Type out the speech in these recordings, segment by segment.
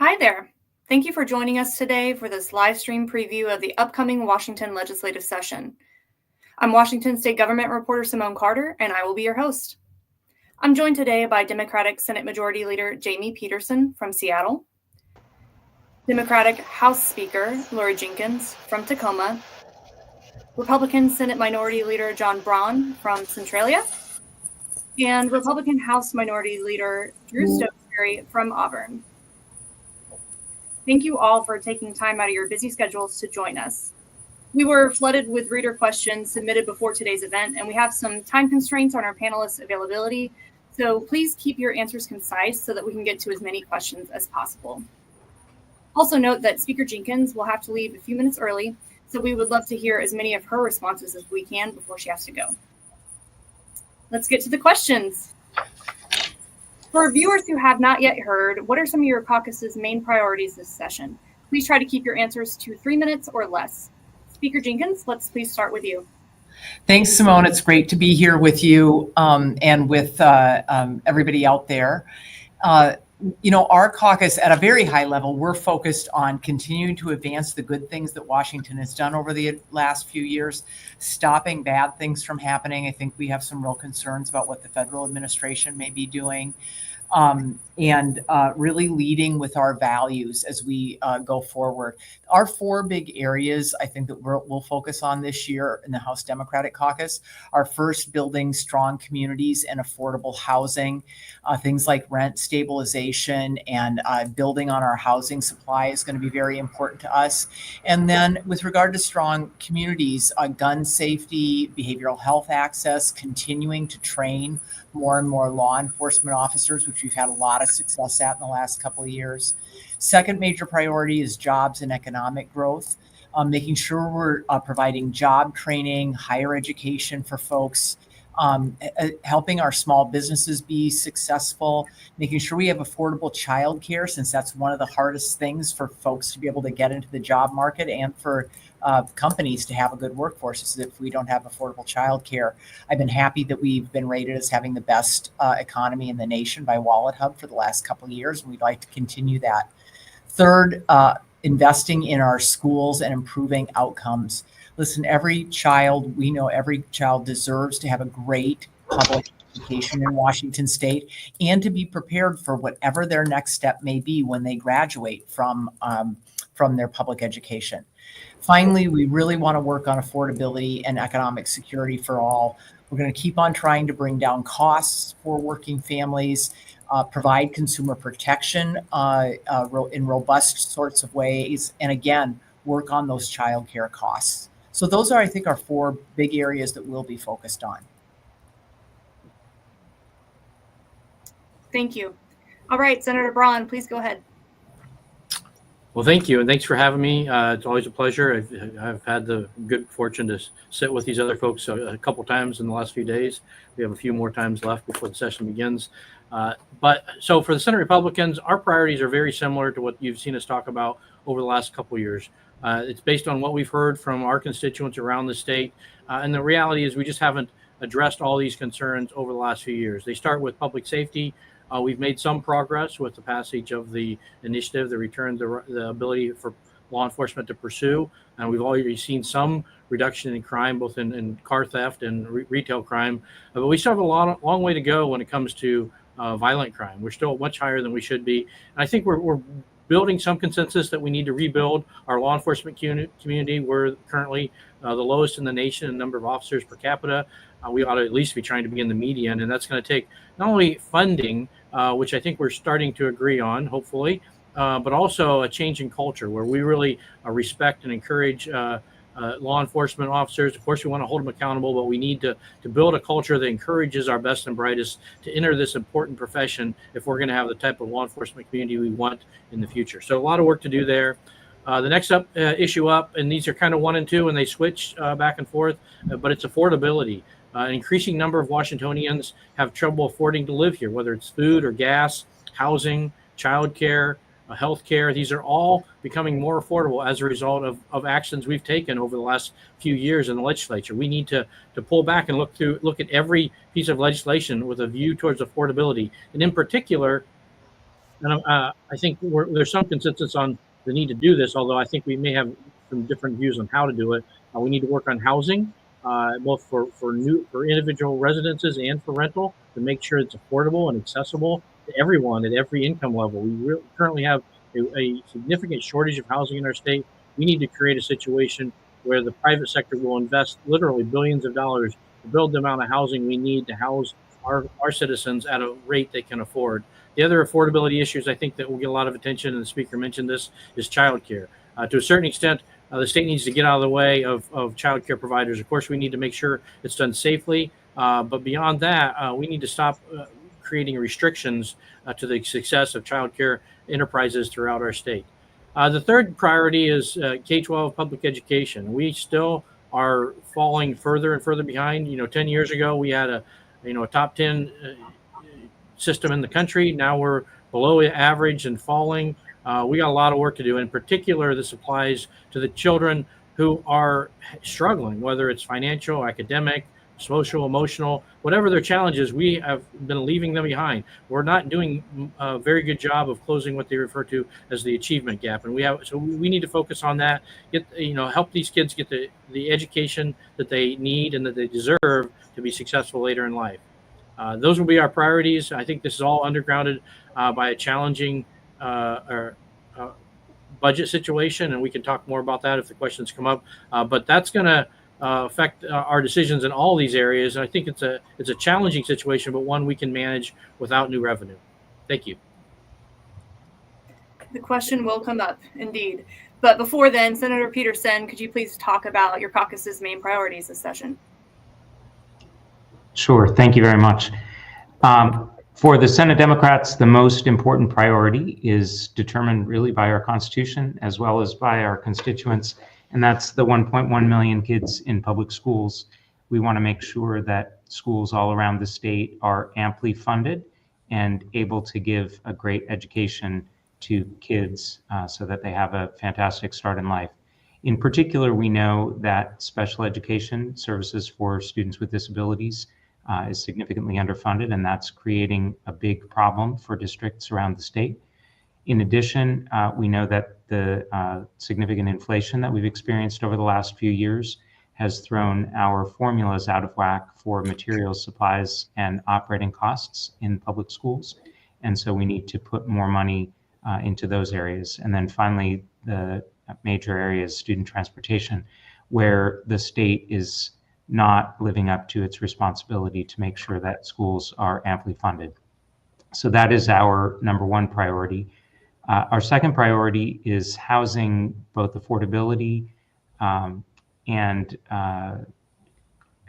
Hi there. Thank you for joining us today for this live stream preview of the upcoming Washington legislative session. I'm Washington State Government reporter Simone Carter, and I will be your host. I'm joined today by Democratic Senate Majority Leader Jamie Pedersen from Seattle, Democratic House Speaker Laurie Jinkins from Tacoma, Republican Senate Minority Leader John Braun from Centralia, and Republican House Minority Leader Drew Stokesbury from Auburn. Thank you all for taking time out of your busy schedules to join us. We were flooded with reader questions submitted before today's event, and we have some time constraints on our panelists' availability, so please keep your answers concise so that we can get to as many questions as possible. Also note that Speaker Jinkins will have to leave a few minutes early, so we would love to hear as many of her responses as we can before she has to go. Let's get to the questions. For viewers who have not yet heard, what are some of your caucus's main priorities this session? Please try to keep your answers to 3 minutes or less. Speaker Jinkins, let's please start with you. Thanks, Simone. It's great to be here with you and with everybody out there. Our caucus at a very high level, we're focused on continuing to advance the good things that Washington has done over the last few years, stopping bad things from happening. I think we have some real concerns about what the federal administration may be doing, and really leading with our values as we go forward. Our 4 big areas I think that we'll focus on this year in the House Democratic Caucus are first, building strong communities and affordable housing. Things like rent stabilization and building on our housing supply is going to be very important to us. And then with regard to strong communities, gun safety, behavioral health access, continuing to train more and more law enforcement officers, which we've had a lot of success at in the last couple of years. Second major priority is jobs and economic growth, making sure we're providing job training, higher education for folks, helping our small businesses be successful, making sure we have affordable childcare, since that's one of the hardest things for folks to be able to get into the job market, and for companies to have a good workforce is if we don't have affordable childcare. I've been happy that we've been rated as having the best economy in the nation by Wallet Hub for the last couple of years, and we'd like to continue that. Third, investing in our schools and improving outcomes. Listen, every child deserves to have a great public education in Washington State and to be prepared for whatever their next step may be when they graduate from their public education. Finally, we really want to work on affordability and economic security for all. We're going to keep on trying to bring down costs for working families, provide consumer protection in robust sorts of ways, and again, work on those childcare costs. So those are, I think, our 4 big areas that we'll be focused on. Thank you. All right, Senator Braun, please go ahead. Well, thank you, and thanks for having me. It's always a pleasure. I've had the good fortune to sit with these other folks a couple times in the last few days. We have a few more times left before the session begins. So for the Senate Republicans, our priorities are very similar to what you've seen us talk about over the last couple of years. It's based on what we've heard from our constituents around the state. And the reality is we just haven't addressed all these concerns over the last few years. They start with public safety. We've made some progress with the passage of the initiative that returned the ability for law enforcement to pursue. And we've already seen some reduction in crime, both in car theft and retail crime. But we still have a long way to go when it comes to violent crime. We're still much higher than we should be. And I think we're building some consensus that we need to rebuild our law enforcement community. We're currently the lowest in the nation in number of officers per capita. We ought to at least be trying to be in the median, and that's going to take not only funding, which I think we're starting to agree on, hopefully, but also a change in culture where we really respect and encourage law enforcement officers. Of course, we want to hold them accountable, but we need to build a culture that encourages our best and brightest to enter this important profession if we're going to have the type of law enforcement community we want in the future. So a lot of work to do there. The next issue up, and these are kind of 1 and 2, and they switch back and forth, but it's affordability. An increasing number of Washingtonians have trouble affording to live here, whether it's food or gas, housing, childcare, healthcare. These are all becoming more affordable as a result of actions we've taken over the last few years in the legislature. We need to pull back and look at every piece of legislation with a view towards affordability. And in particular, And I think there's some consensus on the need to do this, although I think we may have some different views on how to do it. We need to work on housing, both for individual residences and for rental, to make sure it's affordable and accessible to everyone at every income level. We currently have a significant shortage of housing in our state. We need to create a situation where the private sector will invest literally billions of dollars to build the amount of housing we need to house our citizens at a rate they can afford. The other affordability issues I think that will get a lot of attention, and the speaker mentioned this, is childcare. To a certain extent, the state needs to get out of the way of childcare providers. Of course, we need to make sure it's done safely, but beyond that, we need to stop creating restrictions to the success of childcare enterprises throughout our state. The third priority is K-12 public education. We still are falling further and further behind. 10 years ago, we had a top 10 system in the country. Now we're below average and falling. We got a lot of work to do. In particular, this applies to the children who are struggling, whether it's financial, academic, social, emotional, whatever their challenges. We have been leaving them behind. We're not doing a very good job of closing what they refer to as the achievement gap, and we need to focus on that. Help these kids get the education that they need and that they deserve to be successful later in life. Those will be our priorities. I think this is all undergrounded by a challenging budget situation, and we can talk more about that if the questions come up. But that's going to affect our decisions in all these areas. And I think it's a challenging situation, but one we can manage without new revenue. Thank you. The question will come up, indeed. But before then, Senator Pedersen, could you please talk about your caucus's main priorities this session? Sure. Thank you very much. For the Senate Democrats, the most important priority is determined really by our Constitution as well as by our constituents, and that's the 1.1 million kids in public schools. We want to make sure that schools all around the state are amply funded and able to give a great education to kids so that they have a fantastic start in life. In particular, we know that special education services for students with disabilities is significantly underfunded, and that's creating a big problem for districts around the state. In addition, we know that the significant inflation that we've experienced over the last few years has thrown our formulas out of whack for materials, supplies, and operating costs in public schools. And so we need to put more money into those areas. And then finally, the major area is student transportation, where the state is not living up to its responsibility to make sure that schools are amply funded. So that is our number one priority. Our second priority is housing, both affordability and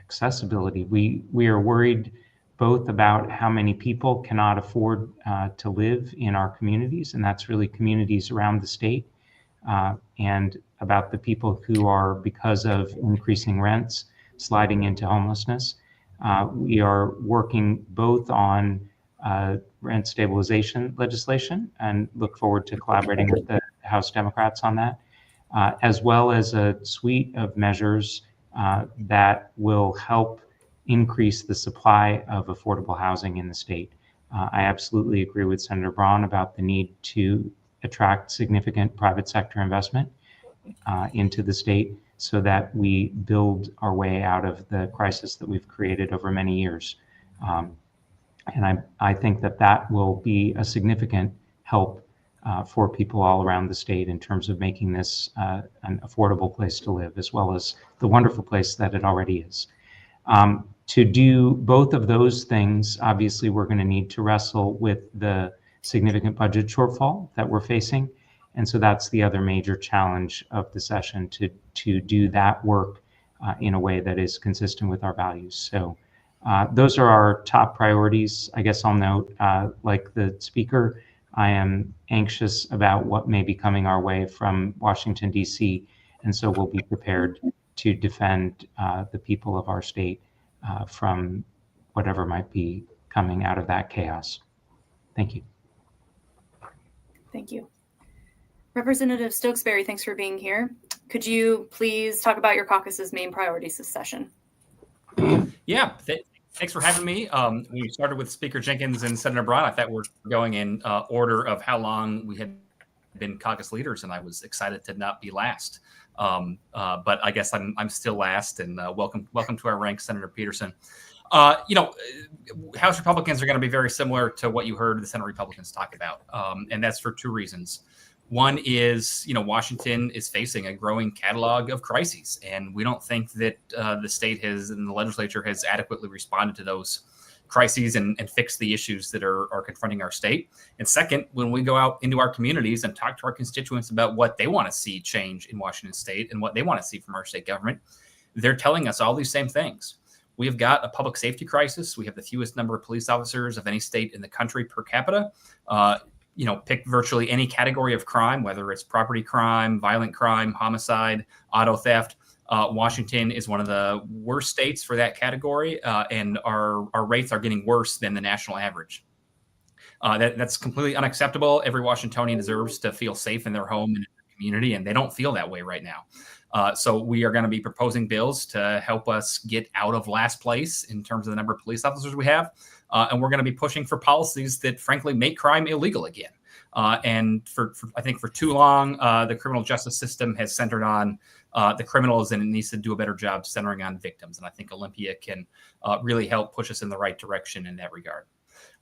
accessibility. We are worried both about how many people cannot afford to live in our communities, and that's really communities around the state, and about the people who are, because of increasing rents, sliding into homelessness. We are working both on rent stabilization legislation and look forward to collaborating with the House Democrats on that, as well as a suite of measures that will help increase the supply of affordable housing in the state. I absolutely agree with Senator Braun about the need to attract significant private sector investment into the state so that we build our way out of the crisis that we've created over many years. And I think that will be a significant help for people all around the state in terms of making this an affordable place to live, as well as the wonderful place that it already is. To do both of those things, obviously, we're going to need to wrestle with the significant budget shortfall that we're facing. And so that's the other major challenge of the session, to do that work in a way that is consistent with our values. So those are our top priorities. I guess I'll note, like the speaker, I am anxious about what may be coming our way from Washington, D.C., and so we'll be prepared to defend the people of our state from whatever might be coming out of that chaos. Thank you. Thank you. Representative Stokesbury, thanks for being here. Could you please talk about your caucus's main priorities this session? Yeah, Thanks for having me. We started with Speaker Jinkins and Senator Braun. I thought we're going in order of how long we had been caucus leaders, and I was excited to not be last. But I guess I'm still last, and welcome to our ranks, Senator Pedersen. House Republicans are going to be very similar to what you heard the Senate Republicans talk about, and that's for two reasons. One is, Washington is facing a growing catalog of crises, and we don't think that the state has and the legislature has adequately responded to those crises and fixed the issues that are confronting our state. And second, when we go out into our communities and talk to our constituents about what they want to see change in Washington state and what they want to see from our state government, they're telling us all these same things. We have got a public safety crisis. We have the fewest number of police officers of any state in the country per capita. Pick virtually any category of crime, whether it's property crime, violent crime, homicide, auto theft. Washington is one of the worst states for that category, and our rates are getting worse than the national average. That's completely unacceptable. Every Washingtonian deserves to feel safe in their home and in their community, and they don't feel that way right now. So we are going to be proposing bills to help us get out of last place in terms of the number of police officers we have. And we're going to be pushing for policies that, frankly, make crime illegal again. And I think for too long, the criminal justice system has centered on the criminals, and it needs to do a better job centering on victims. And I think Olympia can really help push us in the right direction in that regard.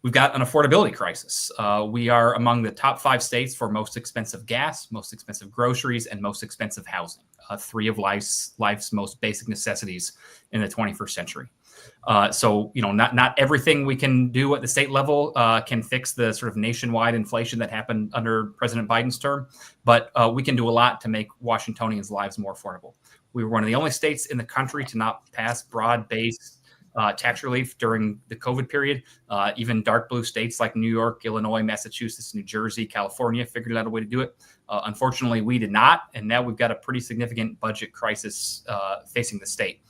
We've got an affordability crisis. We are among the top 5 states for most expensive gas, most expensive groceries, and most expensive housing, 3 of life's most basic necessities in the 21st century. So not everything we can do at the state level can fix the sort of nationwide inflation that happened under President Biden's term, but we can do a lot to make Washingtonians' lives more affordable. We were one of the only states in the country to not pass broad-based tax relief during the COVID period. Even dark blue states like New York, Illinois, Massachusetts, New Jersey, California figured out a way to do it. Unfortunately, we did not, and now we've got a pretty significant budget crisis facing the state.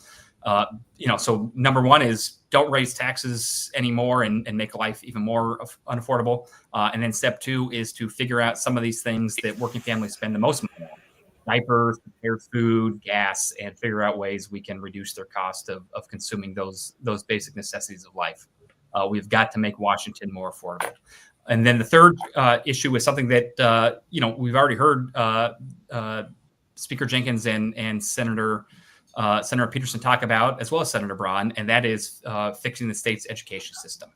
So number one is don't raise taxes anymore and make life even more unaffordable. And then step 2 is to figure out some of these things that working families spend the most money on: diapers, prepared food, gas, and figure out ways we can reduce their cost of consuming those basic necessities of life. We've got to make Washington more affordable. And then the third issue is something that, we've already heard Speaker Jinkins and Senator Pedersen talk about, as well as Senator Braun, and that is fixing the state's education system.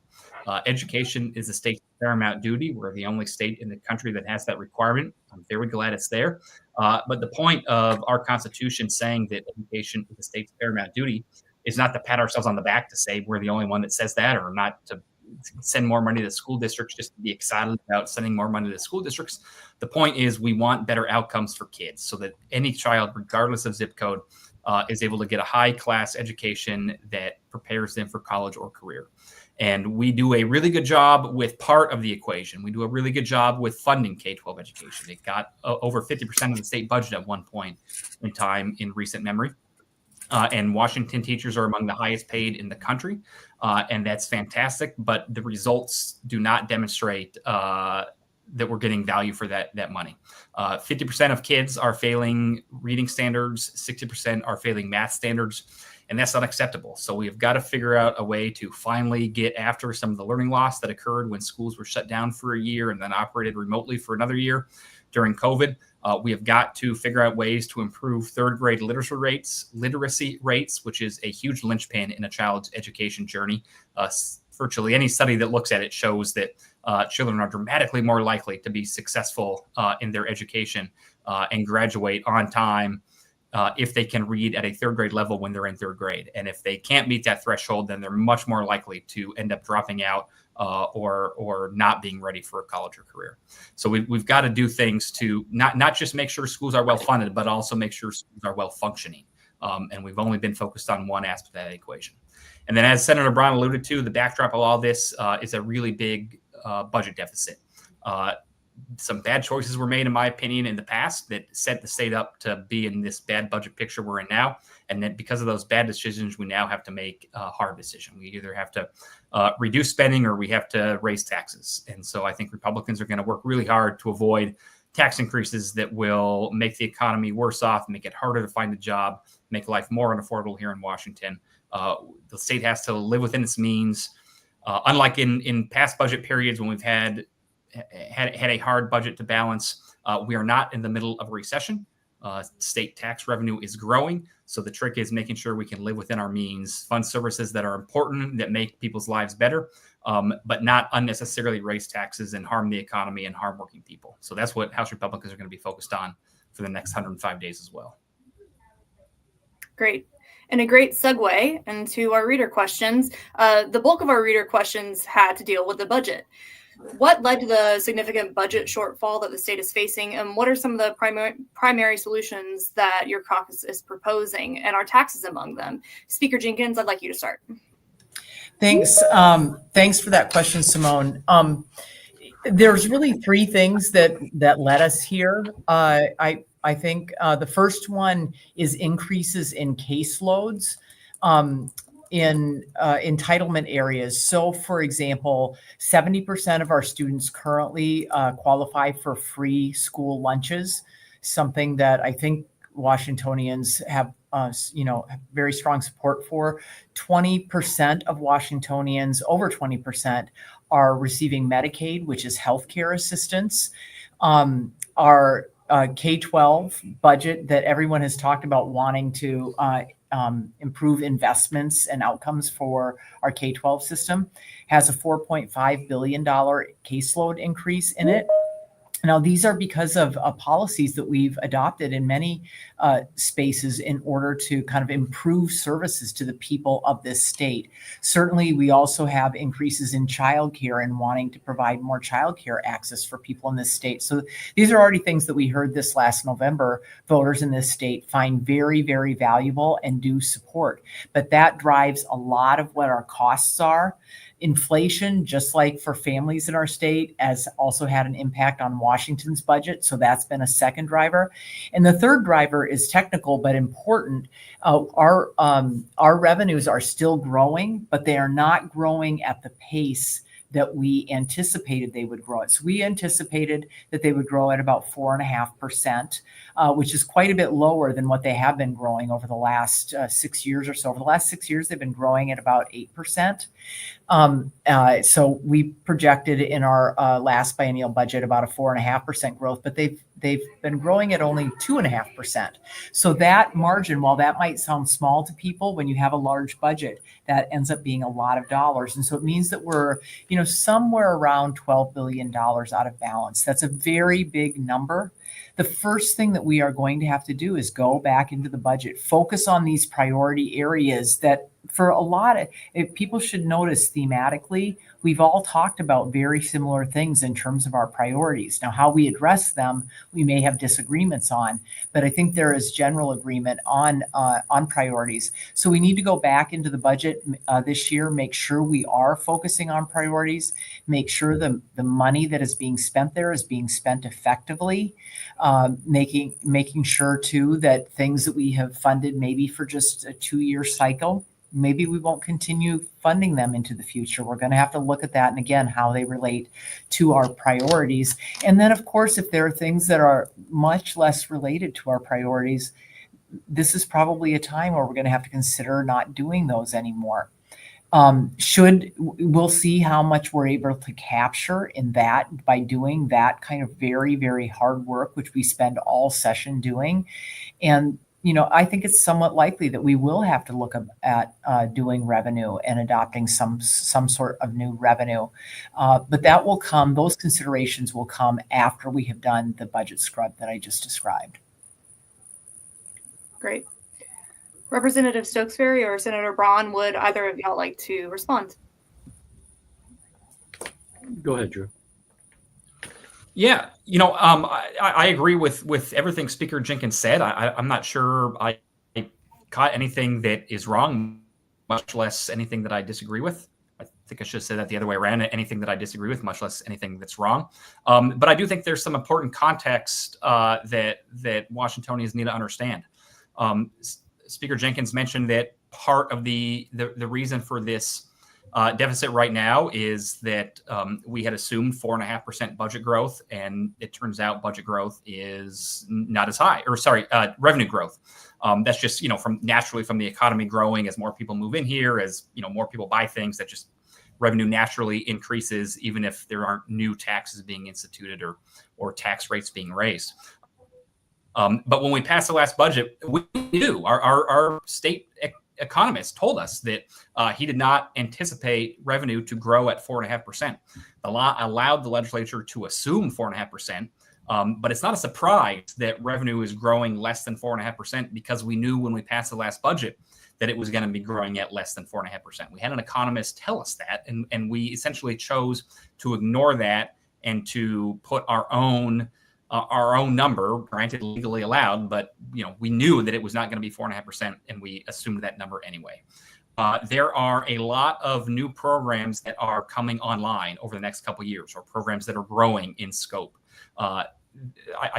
Education is the state's paramount duty. We're the only state in the country that has that requirement. I'm very glad it's there. But the point of our Constitution saying that education is the state's paramount duty is not to pat ourselves on the back to say we're the only one that says that, or not to send more money to school districts just to be excited about sending more money to school districts. The point is we want better outcomes for kids so that any child, regardless of zip code, is able to get a high-class education that prepares them for college or career. And we do a really good job with part of the equation. We do a really good job with funding K-12 education. It got over 50% of the state budget at one point in time in recent memory. And Washington teachers are among the highest paid in the country. And that's fantastic. But the results do not demonstrate that we're getting value for that money. 50% of kids are failing reading standards. 60% are failing math standards. And that's not acceptable. So we've got to figure out a way to finally get after some of the learning loss that occurred when schools were shut down for a year and then operated remotely for another year during COVID. We have got to figure out ways to improve third grade literacy rates, which is a huge linchpin in a child's education journey. Virtually any study that looks at it shows that children are dramatically more likely to be successful in their education and graduate on time if they can read at a third grade level when they're in third grade. And if they can't meet that threshold, then they're much more likely to end up dropping out or not being ready for a college or career. So we've got to do things to not just make sure schools are well funded, but also make sure schools are well functioning. And we've only been focused on one aspect of that equation. And then, as Senator Braun alluded to, the backdrop of all this is a really big budget deficit. Some bad choices were made, in my opinion, in the past that set the state up to be in this bad budget picture we're in now. And then because of those bad decisions, we now have to make a hard decision. We either have to reduce spending or we have to raise taxes. And so I think Republicans are going to work really hard to avoid tax increases that will make the economy worse off, make it harder to find a job, make life more unaffordable here in Washington. The state has to live within its means. Unlike in past budget periods when we've had a hard budget to balance, we are not in the middle of a recession. State tax revenue is growing. So the trick is making sure we can live within our means, fund services that are important, that make people's lives better, but not unnecessarily raise taxes and harm the economy and harm working people. So that's what House Republicans are going to be focused on for the next 105 days as well. Great. And a great segue into our reader questions. The bulk of our reader questions had to deal with the budget. What led to the significant budget shortfall that the state is facing, and what are some of the primary solutions that your caucus is proposing, and are taxes among them? Speaker Jinkins, I'd like you to start. Thanks. Thanks for that question, Simone. There's really three things that led us here. I think the first one is increases in caseloads in entitlement areas. So, for example, 70% of our students currently qualify for free school lunches, something that I think Washingtonians have very strong support for. 20% of Washingtonians, over 20%, are receiving Medicaid, which is healthcare assistance. Our K-12 budget that everyone has talked about wanting to improve investments and outcomes for our K-12 system has a $4.5 billion caseload increase in it. Now, these are because of policies that we've adopted in many spaces in order to kind of improve services to the people of this state. Certainly, we also have increases in childcare and wanting to provide more childcare access for people in this state. So these are already things that we heard this last November voters in this state find very, very valuable and do support. But that drives a lot of what our costs are. Inflation, just like for families in our state, has also had an impact on Washington's budget. So that's been a second driver. And the third driver is technical but important. Our revenues are still growing, but they are not growing at the pace that we anticipated they would grow at. So we anticipated that they would grow at about 4.5%, which is quite a bit lower than what they have been growing over the last 6 years or so. Over the last 6 years, they've been growing at about 8%. So we projected in our last biennial budget about a 4.5% growth, but they've been growing at only 2.5%. So that margin, while that might sound small to people, when you have a large budget, that ends up being a lot of dollars. And so it means that we're, somewhere around $12 billion out of balance. That's a very big number. The first thing that we are going to have to do is go back into the budget, focus on these priority areas that for a lot of people should notice thematically, we've all talked about very similar things in terms of our priorities. Now, how we address them, we may have disagreements on, but I think there is general agreement on priorities. So we need to go back into the budget this year, make sure we are focusing on priorities, make sure the money that is being spent there is being spent effectively, making sure too that things that we have funded maybe for just a 2-year cycle, maybe we won't continue funding them into the future. We're going to have to look at that and again, how they relate to our priorities. And then, of course, if there are things that are much less related to our priorities, this is probably a time where we're going to have to consider not doing those anymore. We'll see how much we're able to capture in that by doing that kind of very, very hard work, which we spend all session doing. And I think it's somewhat likely that we will have to look at doing revenue and adopting some sort of new revenue. But that will come, those considerations will come after we have done the budget scrub that I just described. Great. Representative Stokesbury or Senator Braun, would either of y'all like to respond? Go ahead, Drew. Yeah, I agree with everything Speaker Jinkins said. I'm not sure I caught anything that is wrong, much less anything that I disagree with. I think I should say that the other way around, anything that I disagree with, much less anything that's wrong. But I do think there's some important context that Washingtonians need to understand. Speaker Jinkins mentioned that part of the reason for this Deficit right now is that we had assumed 4.5% budget growth, and it turns out budget growth is not as high, or sorry, revenue growth. That's just, from the economy growing as more people move in here, as, more people buy things, that just revenue naturally increases, even if there aren't new taxes being instituted or tax rates being raised. But when we passed the last budget, we knew our state economist told us that he did not anticipate revenue to grow at 4.5%. The law allowed the legislature to assume 4.5%, but it's not a surprise that revenue is growing less than 4.5%, because we knew when we passed the last budget that it was going to be growing at less than 4.5%. We had an economist tell us that, and we essentially chose to ignore that and to put our own number, granted legally allowed, but we knew that it was not going to be 4.5%, and we assumed that number anyway. There are a lot of new programs that are coming online over the next couple of years, or programs that are growing in scope. I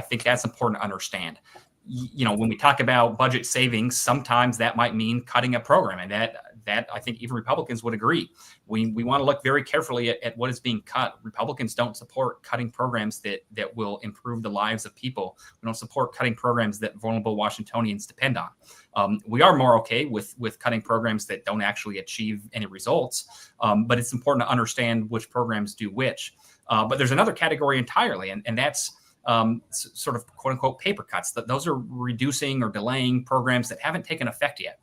think that's important to understand. When we talk about budget savings, sometimes that might mean cutting a program, and that I think even Republicans would agree. We want to look very carefully at what is being cut. Republicans don't support cutting programs that will improve the lives of people. We don't support cutting programs that vulnerable Washingtonians depend on. We are more okay with cutting programs that don't actually achieve any results, but it's important to understand which programs do which. But there's another category entirely, and that's sort of quote unquote paper cuts. Those are reducing or delaying programs that haven't taken effect yet.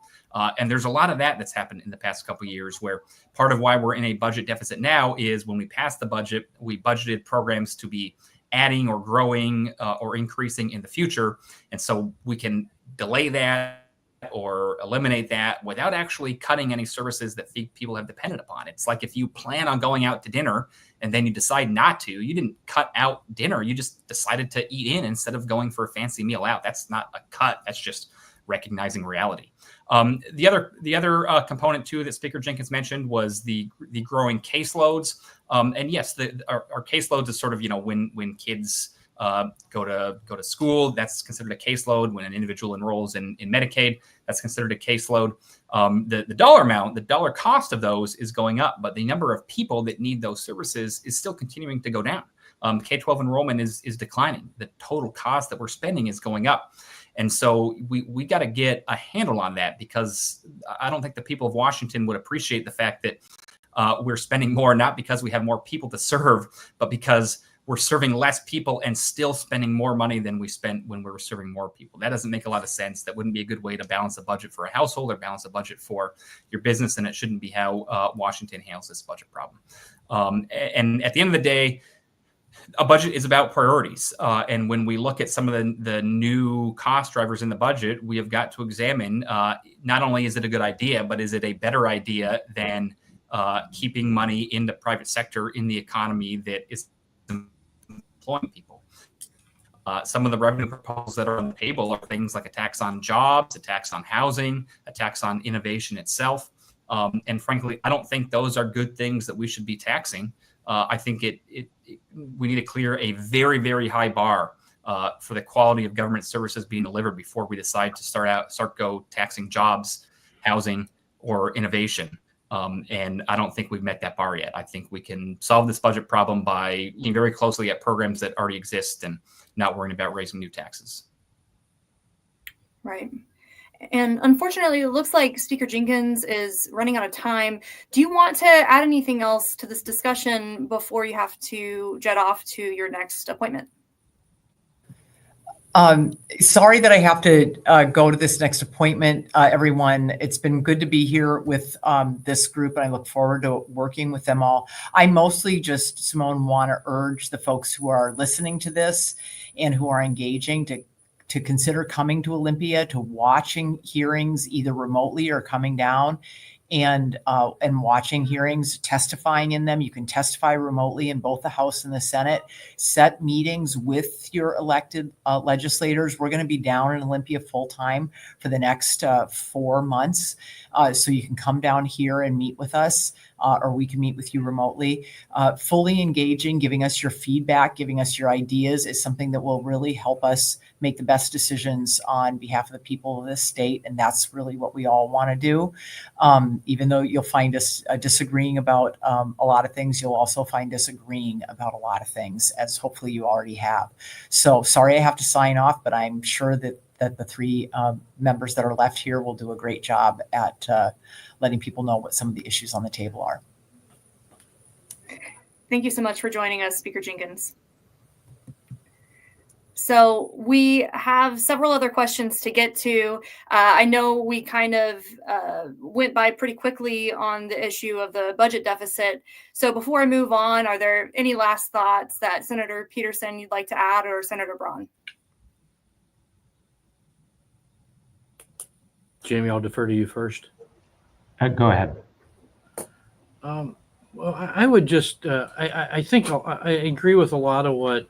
And there's a lot of that's happened in the past couple of years, where part of why we're in a budget deficit now is when we passed the budget, we budgeted programs to be adding or growing or increasing in the future. And so we can delay that or eliminate that without actually cutting any services that people have depended upon. It's like if you plan on going out to dinner and then you decide not to, you didn't cut out dinner. You just decided to eat in instead of going for a fancy meal out. That's not a cut. That's just recognizing reality. The other component too that Speaker Jinkins mentioned was the growing caseloads. And yes, our caseloads is sort of when kids go to school, that's considered a caseload. When an individual enrolls in Medicaid, that's considered a caseload. The dollar amount, the dollar cost of those is going up, but the number of people that need those services is still continuing to go down. K-12 enrollment is declining. The total cost that we're spending is going up. And so we got to get a handle on that, because I don't think the people of Washington would appreciate the fact that we're spending more, not because we have more people to serve, but because we're serving less people and still spending more money than we spent when we were serving more people. That doesn't make a lot of sense. That wouldn't be a good way to balance a budget for a household or balance a budget for your business, and it shouldn't be how Washington handles this budget problem. And at the end of the day, a budget is about priorities. And when we look at some of the new cost drivers in the budget, we have got to examine not only is it a good idea, but is it a better idea than keeping money in the private sector in the economy that is employing people. Some of the revenue proposals that are on the table are things like a tax on jobs, a tax on housing, a tax on innovation itself. And frankly, I don't think those are good things that we should be taxing. I think we need to clear a very, very high bar for the quality of government services being delivered before we decide to start taxing jobs, housing, or innovation. And I don't think we've met that bar yet. I think we can solve this budget problem by looking very closely at programs that already exist and not worrying about raising new taxes. Right. And unfortunately, it looks like Speaker Jinkins is running out of time. Do you want to add anything else to this discussion before you have to jet off to your next appointment? Sorry that I have to go to this next appointment, everyone. It's been good to be here with this group, and I look forward to working with them all. I mostly just, Simone, want to urge the folks who are listening to this and who are engaging to consider coming to Olympia, to watching hearings either remotely or coming down and watching hearings, testifying in them. You can testify remotely in both the House and the Senate. Set meetings with your elected legislators. We're going to be down in Olympia full time for the next 4 months. So you can come down here and meet with us. or we can meet with you remotely. Fully engaging, giving us your feedback, giving us your ideas is something that will really help us make the best decisions on behalf of the people of this state. And that's really what we all want to do. Even though you'll find us disagreeing about a lot of things, you'll also find us agreeing about a lot of things, as hopefully you already have. So sorry I have to sign off, but I'm sure that the three members that are left here will do a great job at letting people know what some of the issues on the table are. Thank you so much for joining us, Speaker Jinkins. So we have several other questions to get to. I know we kind of went by pretty quickly on the issue of the budget deficit. So before I move on, are there any last thoughts that Senator Pedersen you'd like to add, or Senator Braun? Jamie, I'll defer to you first. Go ahead. Well, I would just, I think I agree with a lot of what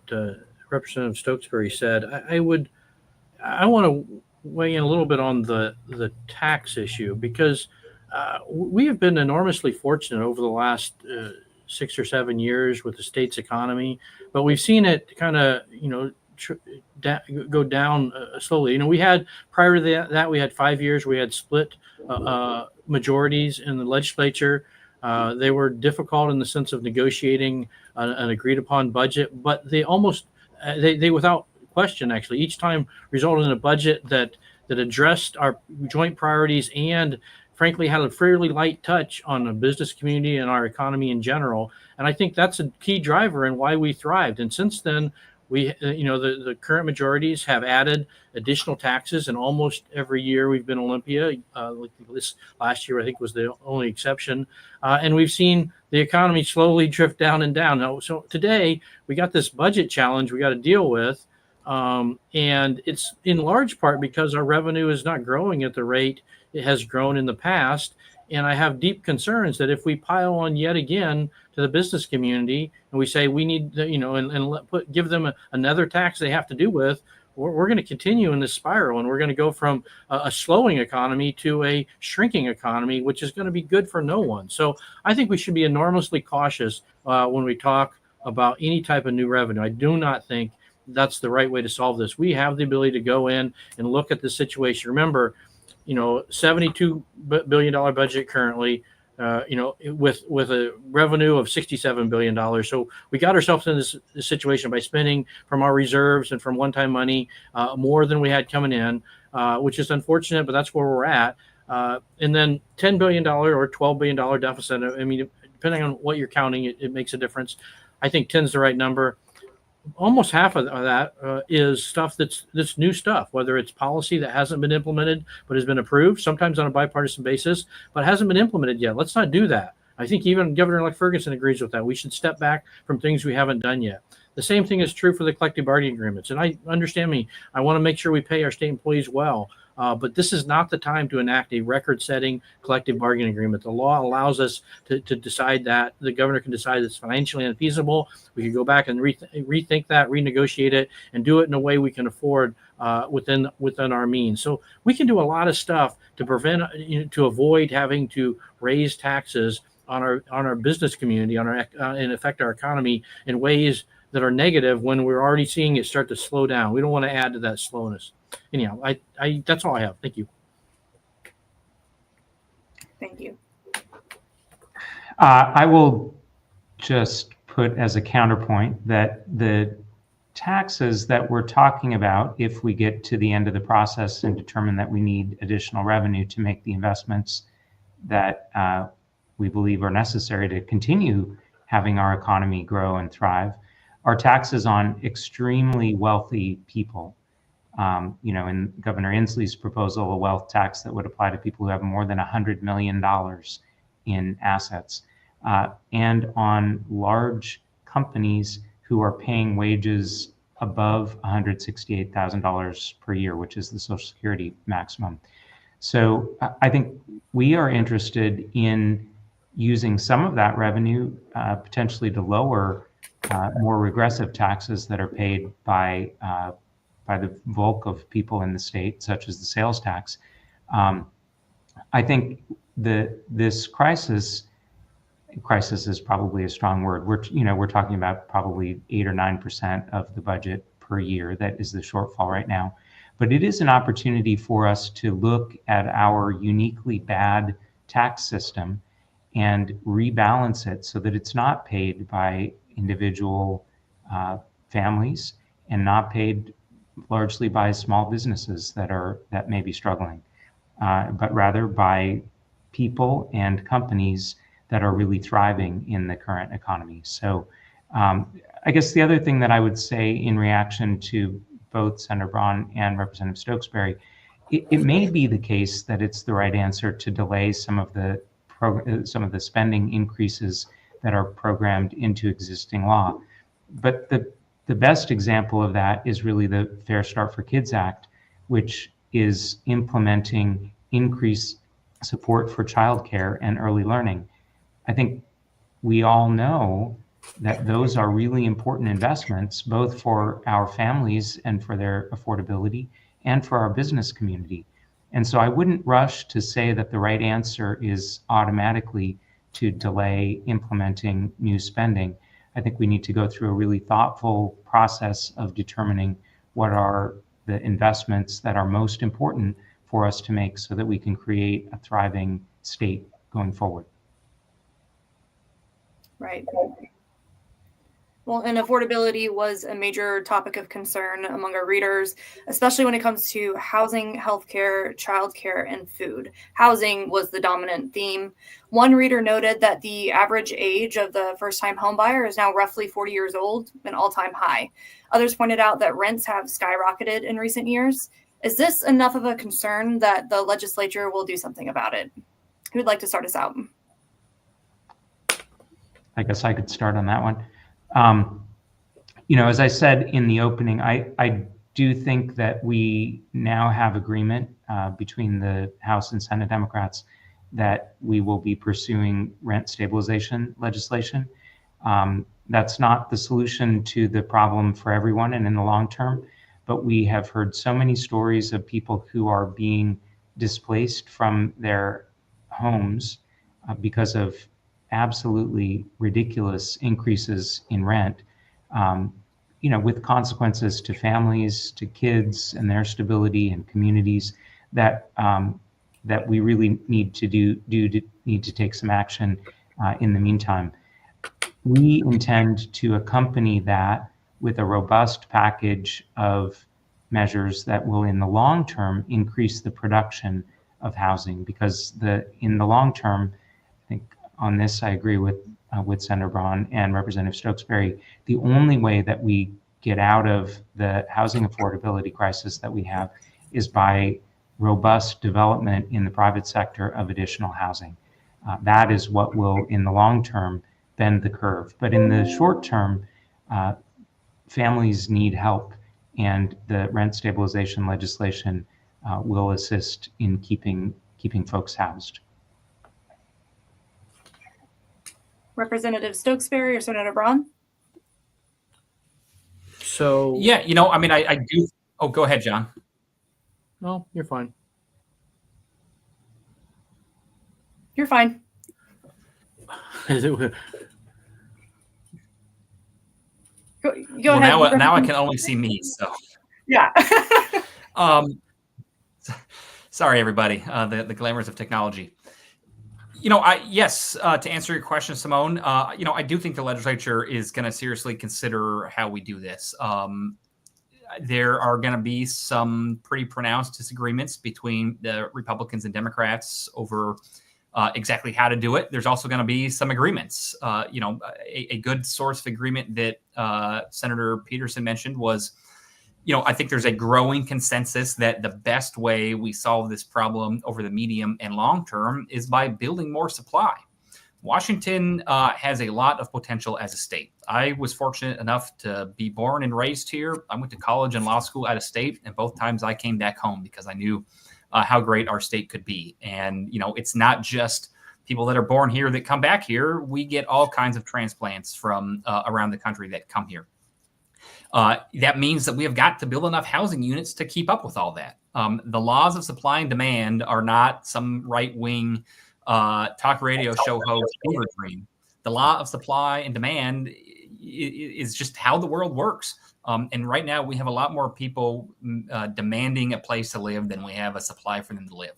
Representative Stokesbury said. I want to weigh in a little bit on the tax issue, because we have been enormously fortunate over the last 6 or 7 years with the state's economy, but we've seen it kind of, go down slowly. We had, prior to that, we had 5 years, we had split majorities in the legislature. They were difficult in the sense of negotiating an agreed upon budget, but they almost, they without question, actually, each time resulted in a budget that addressed our joint priorities and frankly had a fairly light touch on the business community and our economy in general. And I think that's a key driver in why we thrived. And since then, we, the current majorities have added additional taxes, and almost every year we've been Olympia. Like this last year, I think, was the only exception. And we've seen the economy slowly drift down and down. Now, so today we got this budget challenge we got to deal with, and it's in large part because our revenue is not growing at the rate it has grown in the past. And I have deep concerns that if we pile on yet again to the business community and we say we need, give them another tax they have to do with, we're going to continue in this spiral, and we're going to go from a slowing economy to a shrinking economy, which is going to be good for no one. So I think we should be enormously cautious when we talk about any type of new revenue. I do not think that's the right way to solve this. We have the ability to go in and look at the situation. Remember, $72 billion budget currently, with a revenue of $67 billion. So we got ourselves in this situation by spending from our reserves and from one-time money more than we had coming in, which is unfortunate, but that's where we're at. And then $10 billion or $12 billion deficit. I mean, depending on what you're counting, it makes a difference. I think 10 is the right number. Almost half of that is stuff that's new stuff, whether it's policy that hasn't been implemented but has been approved, sometimes on a bipartisan basis, but hasn't been implemented yet. Let's not do that. I think even Governor-elect Ferguson agrees with that. We should step back from things we haven't done yet. The same thing is true for the collective bargaining agreements. And I understand me. I want to make sure we pay our state employees well. But this is not the time to enact a record-setting collective bargaining agreement. The law allows us to decide that. The governor can decide it's financially unfeasible. We can go back and rethink that, renegotiate it, and do it in a way we can afford within our means. So we can do a lot of stuff to prevent, to avoid having to raise taxes on our business community, and affect our economy in ways that are negative when we're already seeing it start to slow down. We don't want to add to that slowness. Anyhow, I that's all I have. Thank you. Thank you. I will just put as a counterpoint that the taxes that we're talking about, if we get to the end of the process and determine that we need additional revenue to make the investments that we believe are necessary to continue having our economy grow and thrive, are taxes on extremely wealthy people. In Governor Inslee's proposal, a wealth tax that would apply to people who have more than $100 million in assets, and on large companies who are paying wages above $168,000 per year, which is the Social Security maximum. So I think we are interested in using some of that revenue potentially to lower more regressive taxes that are paid by the bulk of people in the state, such as the sales tax. I think this crisis crisis is probably a strong word. We're talking about probably 8 or 9% of the budget per year. That is the shortfall right now. But it is an opportunity for us to look at our uniquely bad tax system and rebalance it so that it's not paid by individual families and not paid largely by small businesses that may be struggling, but rather by people and companies that are really thriving in the current economy. So I guess the other thing that I would say in reaction to both Senator Braun and Representative Stokesbury, it may be the case that it's the right answer to delay some of the spending increases that are programmed into existing law. But the best example of that is really the Fair Start for Kids Act, which is implementing increased support for childcare and early learning. I think we all know that those are really important investments, both for our families and for their affordability and for our business community. And so I wouldn't rush to say that the right answer is automatically to delay implementing new spending. I think we need to go through a really thoughtful process of determining what are the investments that are most important for us to make so that we can create a thriving state going forward. Right. Well, and affordability was a major topic of concern among our readers, especially when it comes to housing, healthcare, childcare, and food. Housing was the dominant theme. One reader noted that the average age of the first-time homebuyer is now roughly 40 years old, an all-time high. Others pointed out that rents have skyrocketed in recent years. Is this enough of a concern that the legislature will do something about it? Who'd like to start us out? I guess I could start on that one. As I said in the opening, I do think that we now have agreement between the House and Senate Democrats that we will be pursuing rent stabilization legislation. That's not the solution to the problem for everyone and in the long term, but we have heard so many stories of people who are being displaced from their homes because of absolutely ridiculous increases in rent, with consequences to families, to kids and their stability and communities that we really need to take some action in the meantime. We intend to accompany that with a robust package of measures that will, in the long term, increase the production of housing, because in the long term, I think on this, I agree with Senator Braun and Representative Stokesbury. The only way that we get out of the housing affordability crisis that we have is by robust development in the private sector of additional housing. That is what will, in the long term, bend the curve. But in the short term, families need help, and the rent stabilization legislation will assist in keeping folks housed. Representative Stokesbury or Senator Braun? So yeah, I do. Oh, go ahead, John. No, you're fine. You're fine. Go ahead. Now I can only see me. So yeah. Sorry, everybody. The glamours of technology. Yes, to answer your question, Simone, I do think the legislature is going to seriously consider how we do this. There are going to be some pretty pronounced disagreements between the Republicans and Democrats over exactly how to do it. There's also going to be some agreements. A good source of agreement that Senator Pedersen mentioned was, I think there's a growing consensus that the best way we solve this problem over the medium and long term is by building more supply. Washington has a lot of potential as a state. I was fortunate enough to be born and raised here. I went to college and law school out of state, and both times I came back home because I knew how great our state could be. And, it's not just people that are born here that come back here. We get all kinds of transplants from around the country that come here. That means that we have got to build enough housing units to keep up with all that. The laws of supply and demand are not some right-wing talk radio show host fever dream. The law of supply and demand is just how the world works. And right now we have a lot more people demanding a place to live than we have a supply for them to live.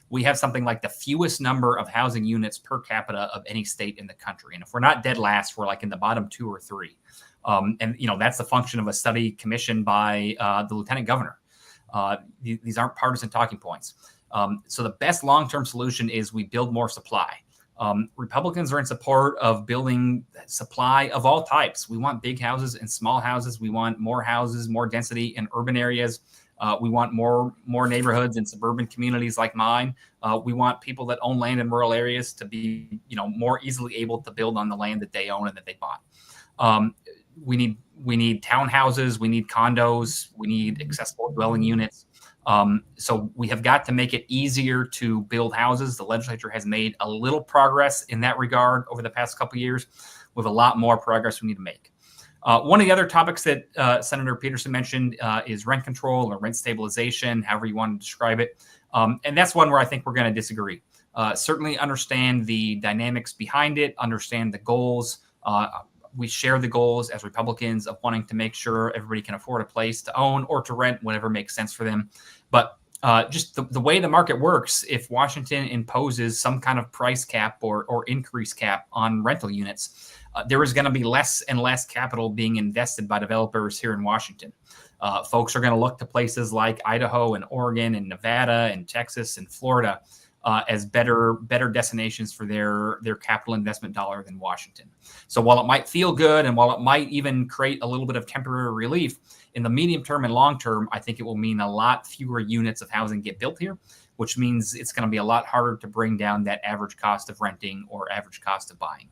We have something like the fewest number of housing units per capita of any state in the country. And if we're not dead last, we're like in the bottom 2 or 3. And that's the function of a study commissioned by the lieutenant governor. These aren't partisan talking points. So the best long-term solution is we build more supply. Republicans are in support of building supply of all types. We want big houses and small houses. We want more houses, more density in urban areas. We want more neighborhoods in suburban communities like mine. We want people that own land in rural areas to be, more easily able to build on the land that they own and that they bought. We need townhouses. We need condos. We need accessible dwelling units. So we have got to make it easier to build houses. The legislature has made a little progress in that regard over the past couple of years. We have a lot more progress we need to make. One of the other topics that Senator Pedersen mentioned is rent control or rent stabilization, however you want to describe it. And that's one where I think we're going to disagree. Certainly understand the dynamics behind it, understand the goals. We share the goals as Republicans of wanting to make sure everybody can afford a place to own or to rent, whatever makes sense for them. But just the way the market works, if Washington imposes some kind of price cap or increase cap on rental units, there is going to be less and less capital being invested by developers here in Washington. Folks are going to look to places like Idaho and Oregon and Nevada and Texas and Florida as better destinations for their capital investment dollar than Washington. So while it might feel good and while it might even create a little bit of temporary relief, in the medium term and long term, I think it will mean a lot fewer units of housing get built here, which means it's going to be a lot harder to bring down that average cost of renting or average cost of buying.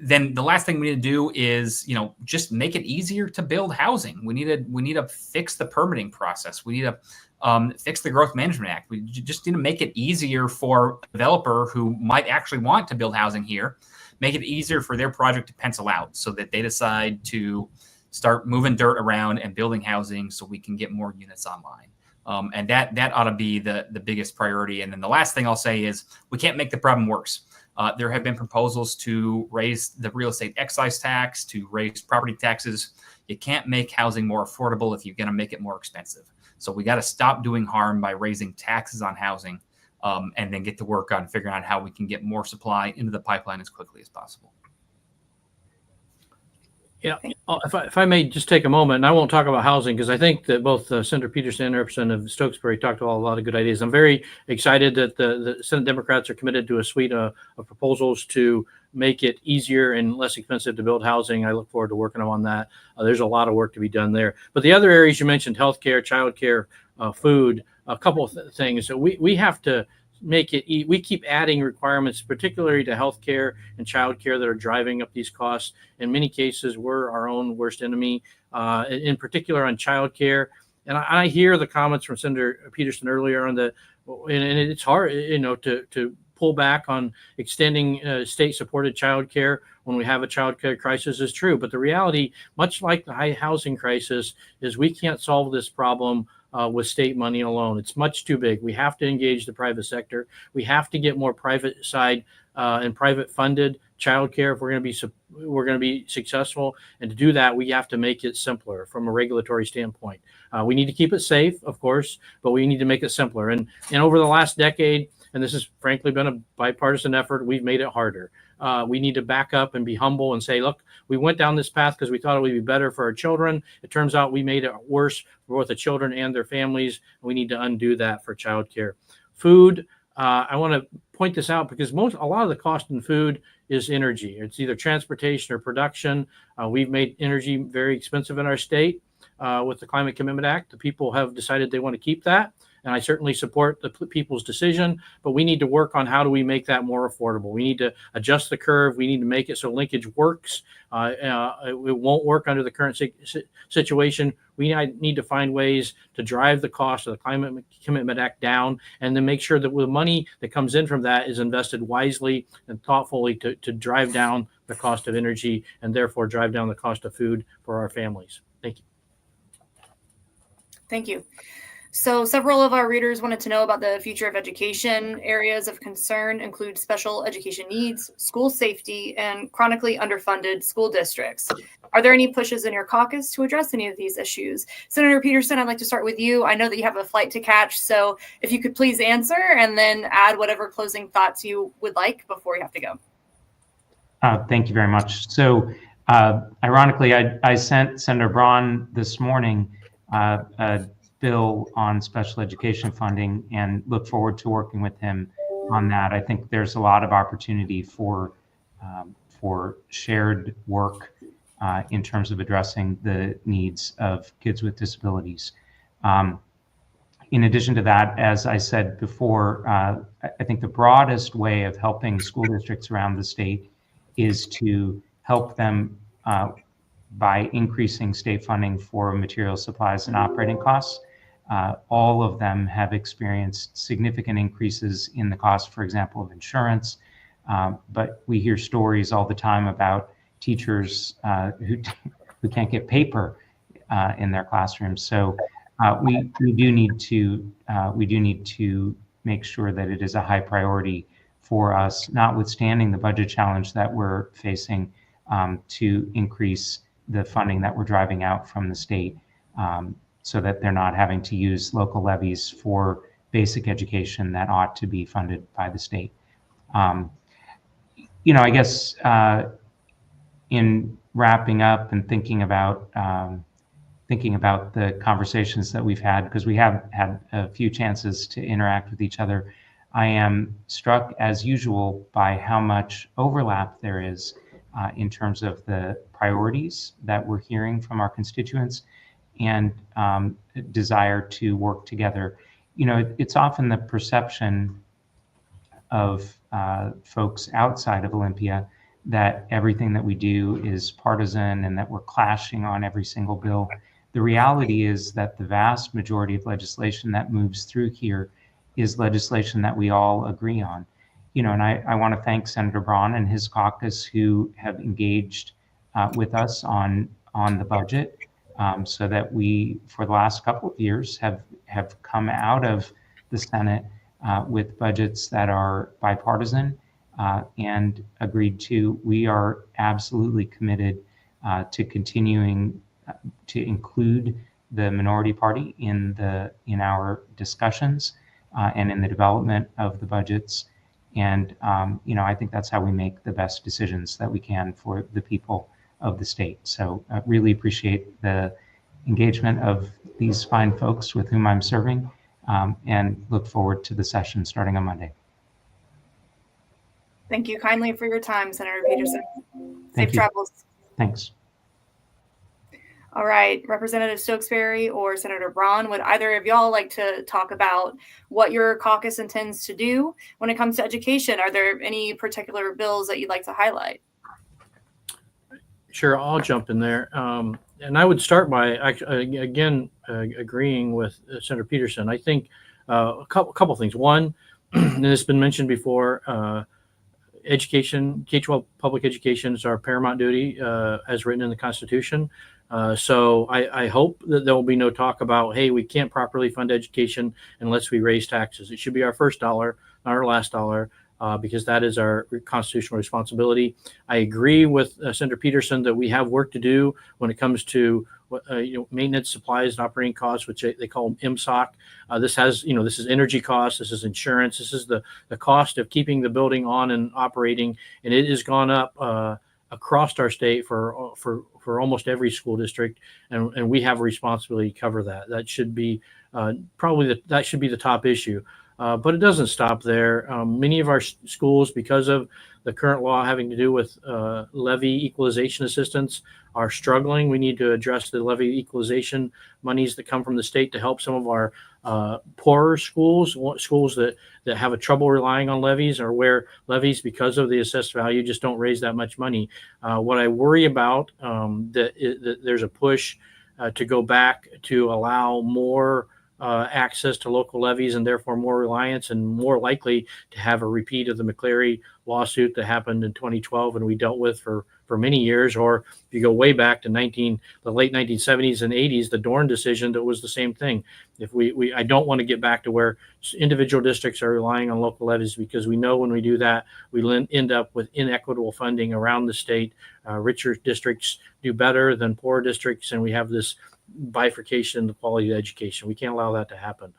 Then the last thing we need to do is, just make it easier to build housing. We need to fix the permitting process. We need to fix the Growth Management Act. We just need to make it easier for a developer who might actually want to build housing here, make it easier for their project to pencil out so that they decide to start moving dirt around and building housing so we can get more units online. And that ought to be the biggest priority. And then the last thing I'll say is we can't make the problem worse. There have been proposals to raise the real estate excise tax, to raise property taxes. You can't make housing more affordable if you're going to make it more expensive. So we got to stop doing harm by raising taxes on housing and then get to work on figuring out how we can get more supply into the pipeline as quickly as possible. Yeah, if I may just take a moment, and I won't talk about housing because I think that both Senator Pedersen and Representative Stokesbury talked about a lot of good ideas. I'm very excited that the Senate Democrats are committed to a suite of proposals to make it easier and less expensive to build housing. I look forward to working on that. There's a lot of work to be done there. But the other areas you mentioned, healthcare, childcare, food, a couple of things. So we have to make it, we keep adding requirements, particularly to healthcare and childcare, that are driving up these costs. In many cases, we're our own worst enemy, in particular on childcare. And I hear the comments from Senator Pedersen earlier on and it's hard, to pull back on extending state-supported childcare when we have a childcare crisis is true. But the reality, much like the high housing crisis, is we can't solve this problem with state money alone. It's much too big. We have to engage the private sector. We have to get more private side and private funded childcare if we're going to be successful. And to do that, we have to make it simpler from a regulatory standpoint. We need to keep it safe, of course, but we need to make it simpler. And over the last decade, and this has frankly been a bipartisan effort, we've made it harder. We need to back up and be humble and say, look, we went down this path because we thought it would be better for our children. It turns out we made it worse for both the children and their families. We need to undo that for childcare. Food, I want to point this out because a lot of the cost in food is energy. It's either transportation or production. We've made energy very expensive in our state with the Climate Commitment Act. The people have decided they want to keep that. And I certainly support the people's decision, but we need to work on how do we make that more affordable. We need to adjust the curve. We need to make it so linkage works. It won't work under the current situation. We need to find ways to drive the cost of the Climate Commitment Act down and then make sure that the money that comes in from that is invested wisely and thoughtfully to drive down the cost of energy and therefore drive down the cost of food for our families. Thank you. Thank you. So several of our readers wanted to know about the future of education. Areas of concern include special education needs, school safety, and chronically underfunded school districts. Are there any pushes in your caucus to address any of these issues? Senator Pedersen, I'd like to start with you. I know that you have a flight to catch, so if you could please answer and then add whatever closing thoughts you would like before you have to go. Thank you very much. So ironically, I sent Senator Braun this morning a bill on special education funding and look forward to working with him on that. I think there's a lot of opportunity for shared work in terms of addressing the needs of kids with disabilities. In addition to that, as I said before, I think the broadest way of helping school districts around the state is to help them by increasing state funding for materials, supplies, and operating costs. All of them have experienced significant increases in the cost, for example, of insurance. But we hear stories all the time about teachers who can't get paper in their classrooms. So we do need to make sure that it is a high priority for us, notwithstanding the budget challenge that we're facing, to increase the funding that we're driving out from the state, so that they're not having to use local levies for basic education that ought to be funded by the state. I guess in wrapping up and thinking about the conversations that we've had, because we have had a few chances to interact with each other, I am struck, as usual, by how much overlap there is in terms of the priorities that we're hearing from our constituents and desire to work together. It's often the perception of folks outside of Olympia that everything that we do is partisan and that we're clashing on every single bill. The reality is that the vast majority of legislation that moves through here is legislation that we all agree on. And I want to thank Senator Braun and his caucus who have engaged with us on the budget, so that we, for the last couple of years, have come out of the Senate with budgets that are bipartisan and agreed to. We are absolutely committed to continuing to include the minority party in our discussions and in the development of the budgets. And I think that's how we make the best decisions that we can for the people of the state. So I really appreciate the engagement of these fine folks with whom I'm serving, and look forward to the session starting on Monday. Thank you kindly for your time, Senator Pedersen. Safe travels. Thanks. All right, Representative Stokesbury or Senator Braun, would either of y'all like to talk about what your caucus intends to do when it comes to education? Are there any particular bills that you'd like to highlight? Sure, I'll jump in there. And I would start by, again, agreeing with Senator Pedersen. I think a couple things. One, and it's been mentioned before, education, K-12 public education is our paramount duty, as written in the Constitution. So I hope that there will be no talk about, hey, we can't properly fund education unless we raise taxes. It should be our first dollar, not our last dollar, because that is our constitutional responsibility. I agree with Senator Pedersen that we have work to do when it comes to maintenance, supplies, and operating costs, which they call MSOC. This is energy costs, this is insurance, this is the cost of keeping the building on and operating, and it has gone up across our state for almost every school district, and we have a responsibility to cover that. That should be that should be the top issue. But it doesn't stop there. Many of our schools, because of the current law having to do with levy equalization assistance, are struggling. We need to address the levy equalization monies that come from the state to help some of our poorer schools that have a trouble relying on levies, or where levies, because of the assessed value, just don't raise that much money. What I worry about, that there's a push to go back to allow more access to local levies, and therefore more reliance, and more likely to have a repeat of the McCleary lawsuit that happened in 2012 and we dealt with for for many years. Or if you go way back to the late 1970s and 80s, the Dorn decision, that was the same thing. If I don't want to get back to where individual districts are relying on local levies, because we know when we do that, we end up with inequitable funding around the state. Richer districts do better than poorer districts, and we have this bifurcation in the quality of education. We can't allow that to happen.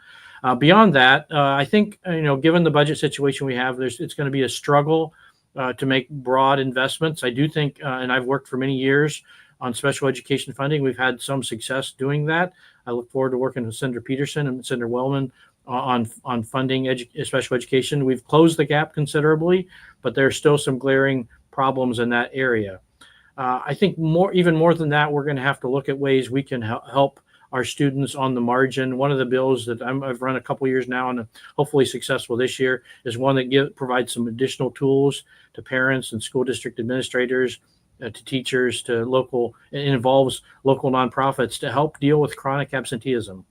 Beyond that, I think, given the budget situation we have, it's going to be a struggle to make broad investments. I do think, and I've worked for many years on special education funding, we've had some success doing that. I look forward to working with Senator Pedersen and Senator Wellman on funding special education. We've closed the gap considerably, but there's still some glaring problems in that area. I think even more than that, we're going to have to look at ways we can help our students on the margin. One of the bills that I've run a couple years now, and hopefully successful this year, is one that provides some additional tools to parents and school district administrators, to teachers, to local. It involves local nonprofits to help deal with chronic absenteeism.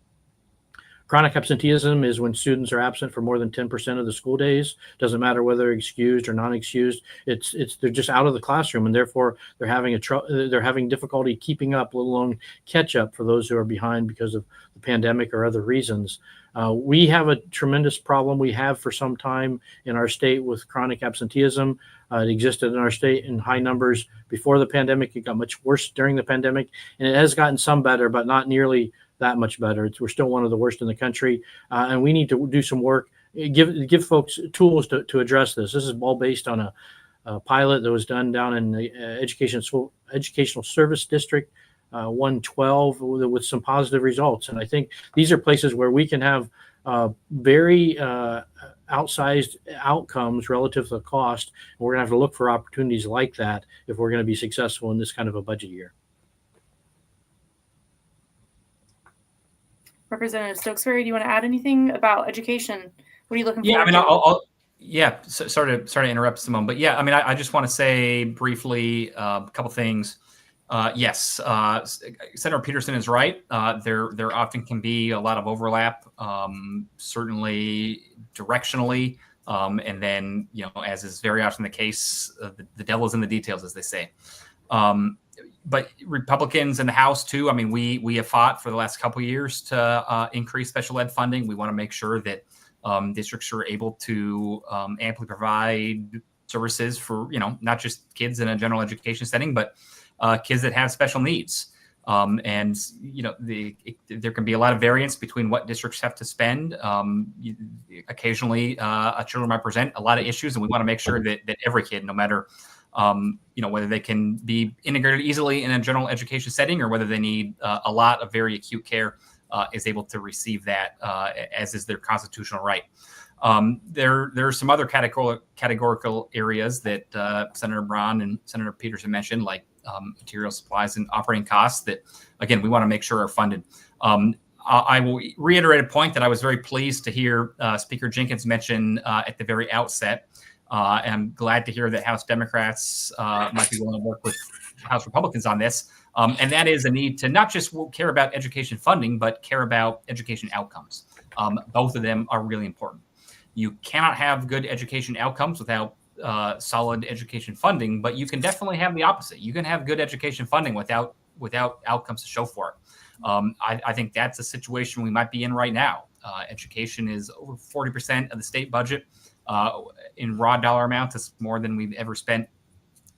Chronic absenteeism is when students are absent for more than 10% of the school days. Doesn't matter whether they're excused or non-excused. They're just out of the classroom, and therefore they're having difficulty keeping up, let alone catch up for those who are behind because of the pandemic or other reasons. We have a tremendous problem. We have for some time in our state with chronic absenteeism. It existed in our state in high numbers before the pandemic. It got much worse during the pandemic, and it has gotten some better, but not nearly that much better. We're still one of the worst in the country, and we need to do some work, give folks tools to address this. This is all based on a pilot that was done down in the Educational Service District 112 with some positive results. And I think these are places where we can have very outsized outcomes relative to the cost. And we're going to have to look for opportunities like that if we're going to be successful in this kind of a budget year. Representative Stokesbury, do you want to add anything about education? What are you looking for? Yeah, sorry to interrupt, Simone, but yeah, I just want to say briefly a couple things. Yes, Senator Pedersen is right. There often can be a lot of overlap, certainly directionally, and then as is very often the case, the devil is in the details, as they say. But Republicans in the House too. We have fought for the last couple of years to increase special ed funding. We want to make sure that districts are able to amply provide services for not just kids in a general education setting, but kids that have special needs. And there can be a lot of variance between what districts have to spend. Occasionally, children represent a lot of issues, and we want to make sure that every kid, no matter whether they can be integrated easily in a general education setting or whether they need a lot of very acute care, is able to receive that as is their constitutional right. There are some other categorical areas that Senator Braun and Senator Pedersen mentioned, like material supplies and operating costs that, again, we want to make sure are funded. I will reiterate a point that I was very pleased to hear Speaker Jinkins mention at the very outset. I'm glad to hear that House Democrats might be willing to work with House Republicans on this. And that is a need to not just care about education funding, but care about education outcomes. Both of them are really important. You cannot have good education outcomes without solid education funding, but you can definitely have the opposite. You can have good education funding without outcomes to show for it. I think that's a situation we might be in right now. Education is over 40% of the state budget. In raw dollar amounts, it's more than we've ever spent,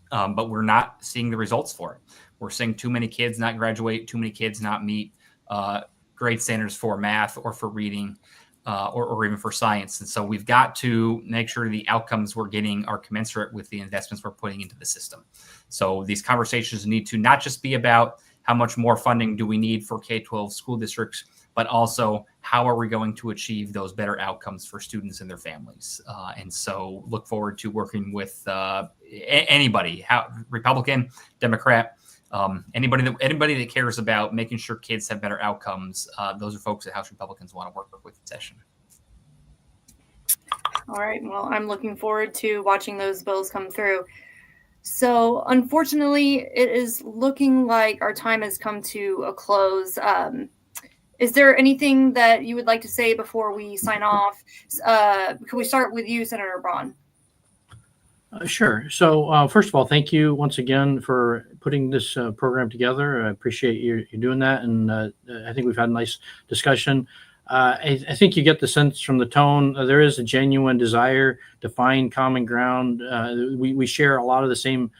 but we're not seeing the results for it. We're seeing too many kids not graduate, too many kids not meet grade standards for math or for reading or even for science. And so we've got to make sure the outcomes we're getting are commensurate with the investments we're putting into the system. So these conversations need to not just be about how much more funding do we need for K-12 school districts, but also how are we going to achieve those better outcomes for students and their families. And so look forward to working with anybody, Republican, Democrat, anybody that cares about making sure kids have better outcomes. Those are folks that House Republicans want to work with in session. All right. Well, I'm looking forward to watching those bills come through. So unfortunately, it is looking like our time has come to a close. Is there anything that you would like to say before we sign off? Could we start with you, Senator Braun? Sure. So first of all, thank you once again for putting this program together. I appreciate you doing that, and I think we've had a nice discussion. I think you get the sense from the tone there is a genuine desire to find common ground. We share a lot of the same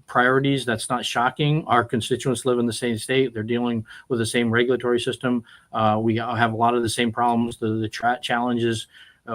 priorities. That's not shocking. Our constituents live in the same state. They're dealing with the same regulatory system. We have a lot of the same problems, the challenges.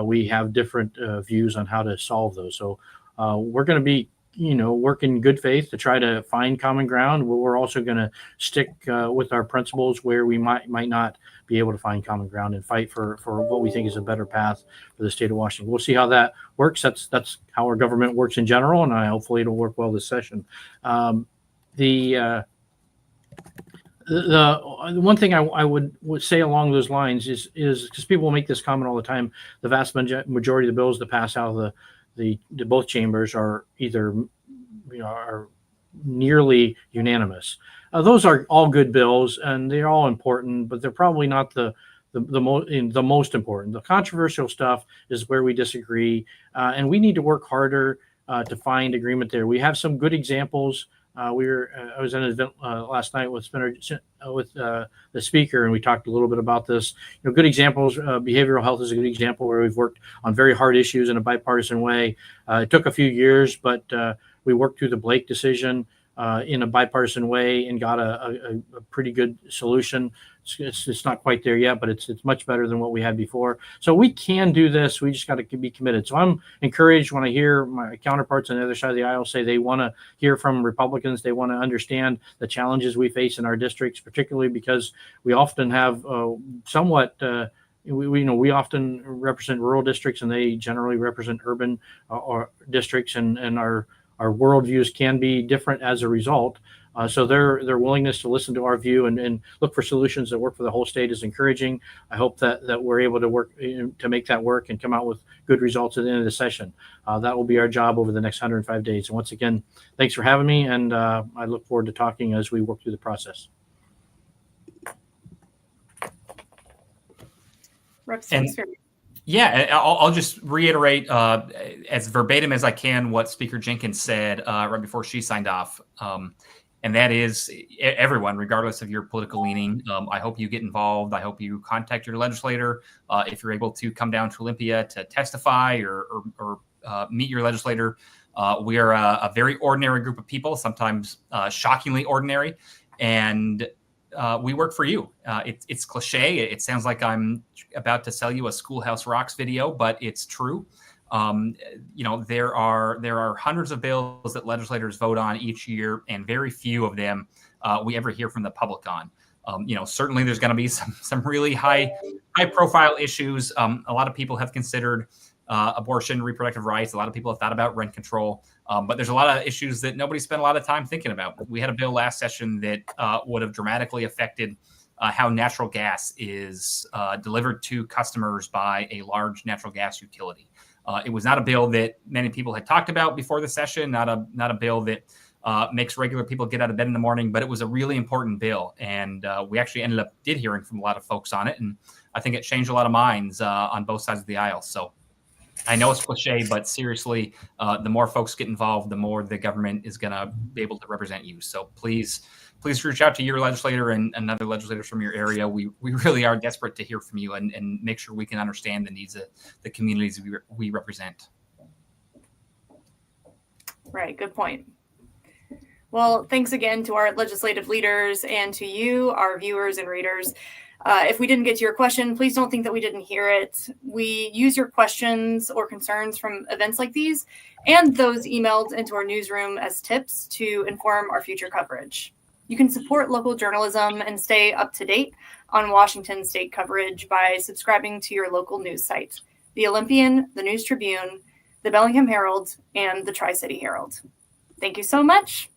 We have different views on how to solve those. So we're going to be, work in good faith to try to find common ground. We're also going to stick with our principles where we might not be able to find common ground and fight for what we think is a better path for the state of Washington. We'll see how that works. That's how our government works in general, and hopefully it'll work well this session. The one thing I would say along those lines is because people make this comment all the time, the vast majority of the bills that pass out of the both chambers are either are nearly unanimous. Those are all good bills and they're all important, but they're probably not the most important. The controversial stuff is where we disagree, and we need to work harder to find agreement there. We have some good examples. I was in an event last night with the speaker, and we talked a little bit about this. Good examples. Behavioral health is a good example where we've worked on very hard issues in a bipartisan way. It took a few years, but we worked through the Blake decision in a bipartisan way and got a pretty good solution. It's not quite there yet, but it's much better than what we had before. So we can do this. We just got to be committed. So I'm encouraged when I hear my counterparts on the other side of the aisle say they want to hear from Republicans. They want to understand the challenges we face in our districts, particularly because we often have somewhat we often represent rural districts and they generally represent urban or districts, and our worldviews can be different as a result. So their willingness to listen to our view and look for solutions that work for the whole state is encouraging. I hope that we're able to work to make that work and come out with good results at the end of the session. That will be our job over the next 105 days. And once again, thanks for having me, and I look forward to talking as we work through the process. Yeah, I'll just reiterate as verbatim as I can what Speaker Jinkins said right before she signed off. And that is, everyone, regardless of your political leaning, I hope you get involved. I hope you contact your legislator. If you're able to come down to Olympia to testify or meet your legislator, we are a very ordinary group of people, sometimes shockingly ordinary. And we work for you. It's cliche. It sounds like I'm about to sell you a Schoolhouse Rocks video, but it's true. There are hundreds of bills that legislators vote on each year, and very few of them we ever hear from the public on. Certainly there's going to be some really high profile issues. A lot of people have considered abortion, reproductive rights. A lot of people have thought about rent control. But there's a lot of issues that nobody spent a lot of time thinking about. We had a bill last session that would have dramatically affected how natural gas is delivered to customers by a large natural gas utility. It was not a bill that many people had talked about before the session, not a bill that makes regular people get out of bed in the morning, but it was a really important bill. And we actually did hearing from a lot of folks on it. And I think it changed a lot of minds on both sides of the aisle. So I know it's cliche, but seriously, the more folks get involved, the more the government is going to be able to represent you. So please reach out to your legislator and other legislators from your area. We really are desperate to hear from you and make sure we can understand the needs of the communities we represent. Right. Good point. Well, thanks again to our legislative leaders and to you, our viewers and readers. If we didn't get to your question, please don't think that we didn't hear it. We use your questions or concerns from events like these and those emailed into our newsroom as tips to inform our future coverage. You can support local journalism and stay up to date on Washington state coverage by subscribing to your local news sites, the Olympian, the News Tribune, the Bellingham Herald, and the Tri-City Herald. Thank you so much.